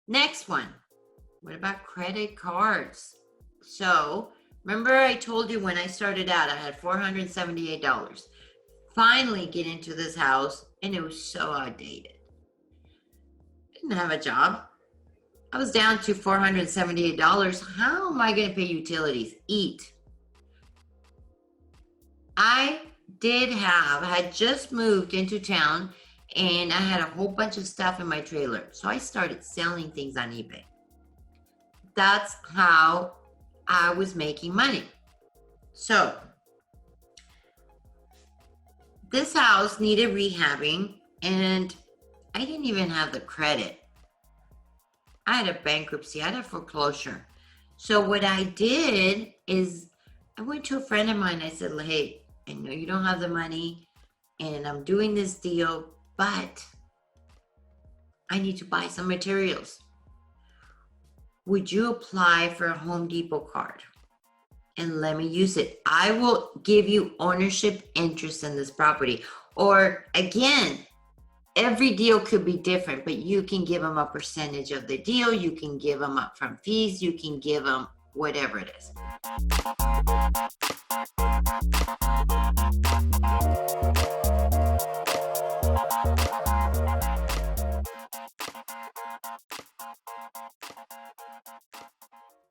Next one. What about credit cards? So remember I told you when I started out, I had $478. Finally get into this house and it was so outdated. Didn't have a job. I was down to $478. How am I going to pay utilities? Eat. I had just moved into town and I had a whole bunch of stuff in my trailer. So I started selling things on eBay. That's how I was making money. So this house needed rehabbing and I didn't even have the credit. I had a bankruptcy, I had a foreclosure. So what I did is I went to a friend of mine. I said, hey, I know you don't have the money and I'm doing this deal, but I need to buy some materials. Would you apply for a Home Depot card and let me use it? I will give you ownership interest in this property. Or again, every deal could be different, but you can give them a percentage of the deal. You can give them upfront fees. You can give them whatever it is.